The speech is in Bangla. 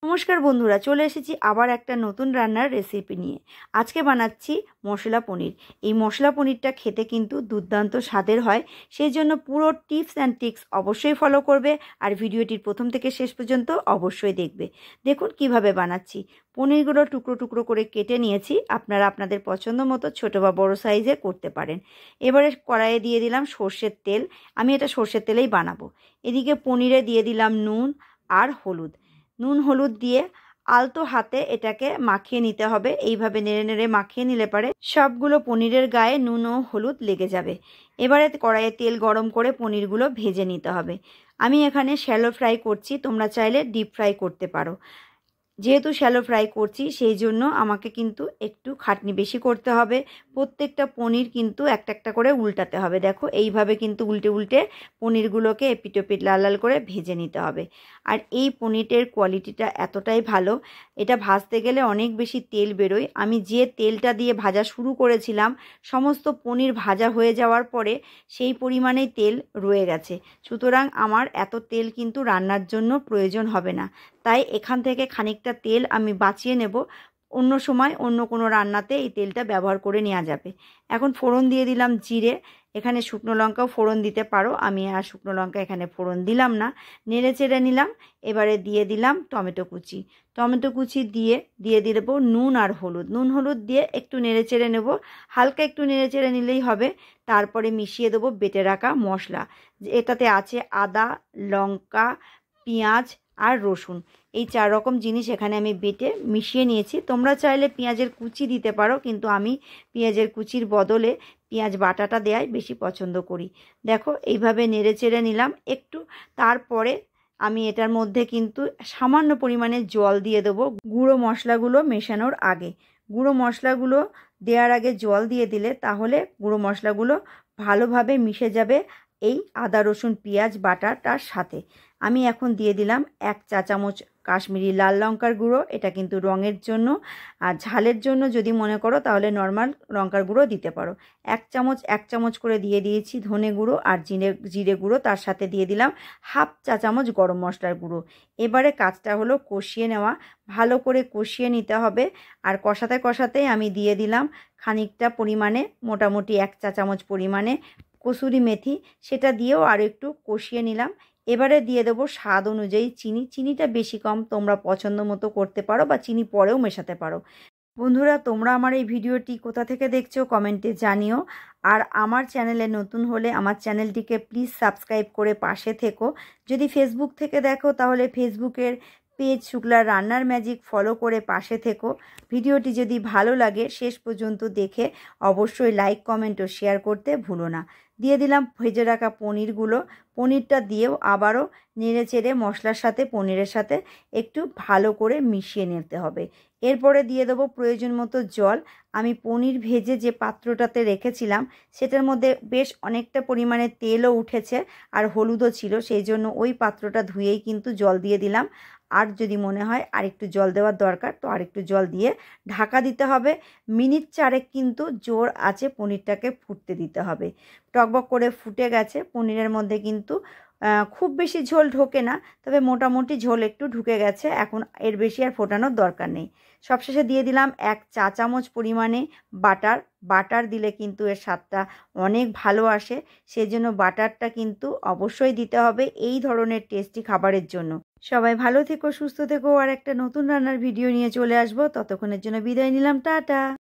নমস্কার বন্ধুরা, চলে এসেছি আবার একটা নতুন রান্নার রেসিপি নিয়ে। আজকে বানাচ্ছি মশলা পনির। এই মশলা পনিরটা খেতে কিন্তু দুর্দান্ত স্বাদের হয়। সেই জন্য পুরো টিপস অ্যান্ড ট্রিক্স অবশ্যই ফলো করবে আর ভিডিওটির প্রথম থেকে শেষ পর্যন্ত অবশ্যই দেখবে। দেখুন কিভাবে বানাচ্ছি। পনিরগুলো টুকরো টুকরো করে কেটে নিয়েছি। আপনারা আপনাদের পছন্দ মতো ছোটো বা বড়ো সাইজে করতে পারেন। এবারে কড়াইয়ে দিয়ে দিলাম সর্ষের তেল। আমি এটা সর্ষের তেলেই বানাবো। এদিকে পনিরে দিয়ে দিলাম নুন আর হলুদ। নুন হলুদ দিয়ে আলতো হাতে এটাকে মাখিয়ে নিতে হবে। এইভাবে নেড়ে নেড়ে মাখিয়ে নিলে পারে সবগুলো পনিরের গায়ে নুন ও হলুদ লেগে যাবে। এবারে কড়াইয়ে তেল গরম করে পনিরগুলো ভেজে নিতে হবে। আমি এখানে শ্যালো ফ্রাই করছি, তোমরা চাইলে ডিপ ফ্রাই করতে পারো। যেহেতু শ্যালো ফ্রাই করছি সেই জন্য আমাকে কিন্তু একটু খাটনি বেশি করতে হবে। প্রত্যেকটা পনির কিন্তু একটা একটা করে উল্টাতে হবে। দেখো এইভাবে কিন্তু উল্টে উল্টে পনিরগুলোকে এপিট ওপিট লাল লাল করে ভেজে নিতে হবে। আর এই পনিরের কোয়ালিটিটা এতটাই ভালো, এটা ভাজতে গেলে অনেক বেশি তেল বেরোয়। আমি যে তেলটা দিয়ে ভাজা শুরু করেছিলাম, সমস্ত পনির ভাজা হয়ে যাওয়ার পরে সেই পরিমাণেই তেল রয়ে গেছে। সুতরাং আমার এত তেল কিন্তু রান্নার জন্য প্রয়োজন হবে না। তাই এখান থেকে খানিকটা তেল আমি বাঁচিয়ে নেব। অন্য সময় অন্য কোনো রান্নাতে এই তেলটা ব্যবহার করে নেওয়া যাবে। এখন ফোড়ন দিয়ে দিলাম জিরে। এখানে শুকনো লঙ্কাও ফোড়ন দিতে পারো, আমি আর শুকনো লঙ্কা এখানে ফোড়ন দিলাম না। নেড়ে চেড়ে নিলাম। এবারে দিয়ে দিলাম টমেটো কুচি। টমেটো কুচি দিয়ে দেবো নুন আর হলুদ। নুন হলুদ দিয়ে একটু নেড়ে চেড়ে নেব। হালকা একটু নেড়ে চেড়ে নিলেই হবে। তারপরে মিশিয়ে দেবো বেটে রাখা মশলা। এটাতে আছে আদা, লঙ্কা, পেঁয়াজ আর রসুন। এই 4 রকম জিনিস এখানে আমি বেটে মিশিয়ে নিয়েছি। তোমরা চাইলে পেঁয়াজের কুচি দিতে পারো, কিন্তু আমি পেঁয়াজের কুচির বদলে পেঁয়াজ বাটাটা দেওয়াই বেশি পছন্দ করি। দেখো এইভাবে নেড়ে চেড়ে নিলাম একটু। তারপরে আমি এটার মধ্যে কিন্তু সামান্য পরিমাণে জল দিয়ে দেবো গুঁড়ো মশলাগুলো মেশানোর আগে। গুঁড়ো মশলাগুলো দেওয়ার আগে জল দিয়ে দিলে তাহলে গুঁড়ো মশলাগুলো ভালোভাবে মিশে যাবে এই আদা রসুন পেঁয়াজ বাটাটার সাথে। আমি এখন দিয়ে দিলাম 1 চা চামচ কাশ্মীরি লাল লঙ্কার গুঁড়ো। এটা কিন্তু রঙের জন্য, আর ঝালের জন্য যদি মনে করো তাহলে নর্মাল লঙ্কার গুঁড়ো দিতে পারো। 1 চামচ করে দিয়ে দিয়েছি ধনে গুঁড়ো আর জিরে গুঁড়ো। তার সাথে দিয়ে দিলাম 1/2 চা চামচ গরম মশলার গুঁড়ো। এবারে কাজটা হলো কষিয়ে নেওয়া। ভালো করে কষিয়ে নিতে হবে। আর কষাতে কষাতেই আমি দিয়ে দিলাম খানিকটা পরিমাণে, মোটামুটি 1 চা চামচ পরিমাণে কসুরি মেথি। সেটা দিয়েও আর একটু কষিয়ে নিলাম। এবারে দিয়ে দেবো স্বাদ অনুযায়ী চিনি। চিনিটা বেশি কম তোমরা পছন্দ মতো করতে পারো বা চিনি পরেও মেশাতে পারো। বন্ধুরা, তোমরা আমার এই ভিডিওটি কোথা থেকে দেখছো কমেন্টে জানিও। আর আমার চ্যানেলে নতুন হলে আমার চ্যানেলটিকে প্লিজ সাবস্ক্রাইব করে পাশে থেকো। যদি ফেসবুক থেকে দেখো তাহলে ফেসবুকের পেজ শুক্লার রান্নার ম্যাজিক ফলো করে পাশে থেকো। ভিডিওটি যদি ভালো লাগে শেষ পর্যন্ত দেখে অবশ্যই লাইক, কমেন্ট ও শেয়ার করতে ভুলো না। দিয়ে দিলাম ভেজে রাখা পনিরগুলো। পনিরটা দিয়েও আবারও নেড়ে চেড়ে মশলার সাথে পনিরের সাথে একটু ভালো করে মিশিয়ে নিতে হবে। এরপরে দিয়ে দেবো প্রয়োজন মতো জল। আমি পনির ভেজে যে পাত্রটাতে রেখেছিলাম সেটার মধ্যে বেশ অনেকটা পরিমাণে তেলও উঠেছে আর হলুদও ছিল, সেই জন্য ওই পাত্রটা ধুয়েই কিন্তু জল দিয়ে দিলাম। আর যদি মনে হয় আরেকটু জল দেওয়ার দরকার তো আরেকটু জল দিয়ে ঢাকা দিতে হবে। মিনিট 4 কিন্তু জোর আছে পনিরটাকে ফুটতে দিতে হবে। টকবক করে ফুটে গেছে। পনিরের মধ্যে কিন্তু খুব বেশি ঝোল ঢোকে না, তবে মোটামুটি ঝোল একটু ঢুকে গেছে। এখন এর বেশি আর ফোটানোর দরকার নেই। সবশেষে দিয়ে দিলাম 1 চা চামচ পরিমাণে বাটার। বাটার দিলে কিন্তু এর স্বাদটা অনেক ভালো আসে। সেজন্য বাটারটা কিন্তু অবশ্যই দিতে হবে এই ধরনের টেস্টি খাবারের জন্য। সবাই ভালো থেকো, সুস্থ থেকো। আর একটা নতুন রান্নার ভিডিও নিয়ে চলে আসবো। ততক্ষণের জন্য বিদায় নিলাম, টাটা।